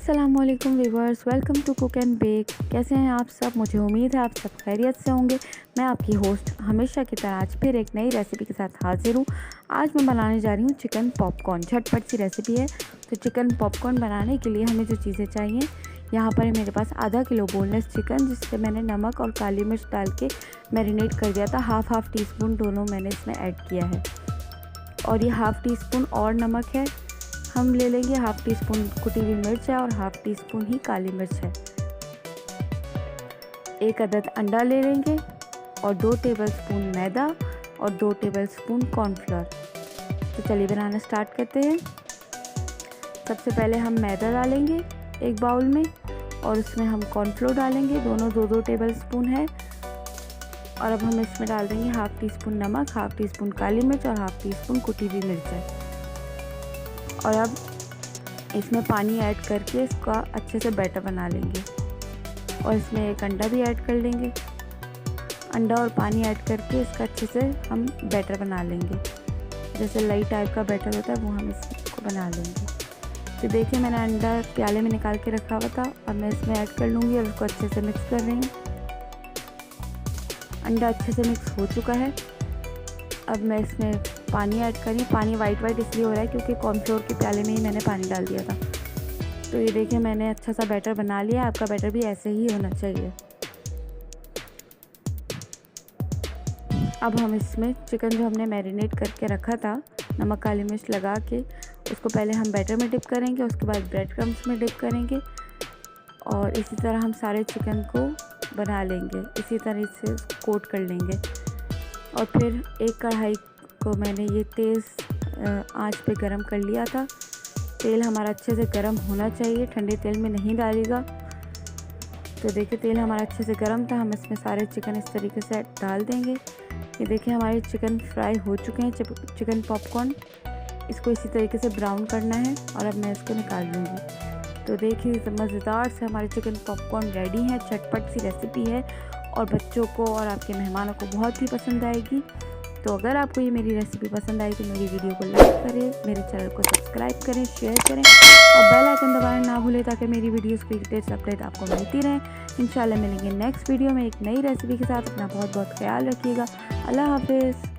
अस्सलामुअलैकुम viewers, welcome to cook and bake. कैसे हैं आप सब? मुझे उम्मीद है आप सब खैरियत से होंगे। मैं आपकी होस्ट हमेशा की तरह आज फिर एक नई रेसिपी के साथ हाजिर हूँ। आज मैं बनाने जा रही हूँ चिकन पॉपकॉर्न। झटपट सी रेसिपी है। तो चिकन पॉपकॉर्न बनाने के लिए हमें जो चीज़ें चाहिए, यहाँ पर है मेरे पास आधा किलो बोनलेस चिकन, जिससे मैंने नमक और काली मिर्च डाल के मैरिनेट कर दिया था। हाफ टी स्पून दोनों मैंने इसमें ऐड किया है। और ये हाफ़ टी स्पून और नमक है। हम ले लेंगे हाफ़ टी स्पून कुटी हुई मिर्च है और हाफ़ टी स्पून ही काली मिर्च है। एक अदद अंडा ले लेंगे और 2 टेबलस्पून मैदा और 2 टेबलस्पून कॉर्नफ्लोर। तो चलिए बनाना स्टार्ट करते हैं। सबसे पहले हम मैदा डालेंगे एक बाउल में और उसमें हम कॉर्नफ्लोर डालेंगे, दोनों 2-2 टेबलस्पून है। और अब हम इसमें डाल देंगे हाफ़ टी स्पून नमक, हाफ़ टी स्पून काली मिर्च और हाफ़ टी स्पून कुटी हुई मिर्च है। और अब इसमें पानी ऐड करके इसका अच्छे से बैटर बना लेंगे और इसमें एक अंडा भी ऐड कर लेंगे। अंडा और पानी ऐड करके इसका अच्छे से हम बैटर बना लेंगे। जैसे लई टाइप का बैटर होता है वो हम इसको बना लेंगे। तो देखिए मैंने अंडा प्याले में निकाल के रखा हुआ था और मैं इसमें ऐड कर लूँगी और उसको अच्छे से मिक्स कर रही हूँ। अंडा अच्छे से मिक्स हो चुका है। अब मैं इसमें पानी ऐड करी। पानी वाइट इसलिए हो रहा है क्योंकि कॉर्नफ्लोर के प्याले में ही मैंने पानी डाल दिया था। तो ये देखिए मैंने अच्छा सा बैटर बना लिया। आपका बैटर भी ऐसे ही होना चाहिए। अब हम इसमें चिकन जो हमने मैरिनेट करके रखा था नमक काली मिर्च लगा के, उसको पहले हम बैटर में डिप करेंगे, उसके बाद ब्रेड क्रम्स में डिप करेंगे और इसी तरह हम सारे चिकन को बना लेंगे। इसी तरह से कोट कर लेंगे। और फिर एक कढ़ाई को मैंने ये तेज़ आंच पे गरम कर लिया था। तेल हमारा अच्छे से गरम होना चाहिए, ठंडे तेल में नहीं डालेगा। तो देखिए तेल हमारा अच्छे से गरम था। हम इसमें सारे चिकन इस तरीके से डाल देंगे। ये देखिए हमारे चिकन फ्राई हो चुके हैं। चिकन पॉपकॉर्न इसको इसी तरीके से ब्राउन करना है और अब मैं इसको निकाल लूँगी। तो देखिए मज़ेदार से हमारे चिकन पॉपकॉर्न रेडी है। झटपट सी रेसिपी है और बच्चों को और आपके मेहमानों को बहुत ही पसंद आएगी। तो अगर आपको ये मेरी रेसिपी पसंद आई तो मेरी वीडियो को लाइक करें, मेरे चैनल को सब्सक्राइब करें, शेयर करें और बेल आइकन दबाना ना भूलें ताकि मेरी वीडियोस की लेटेस्ट अपडेट आपको मिलती रहे। इंशाल्लाह मिलेंगे नेक्स्ट वीडियो में एक नई रेसिपी के साथ। अपना बहुत ख्याल रखिएगा। अल्लाह हाफिज़।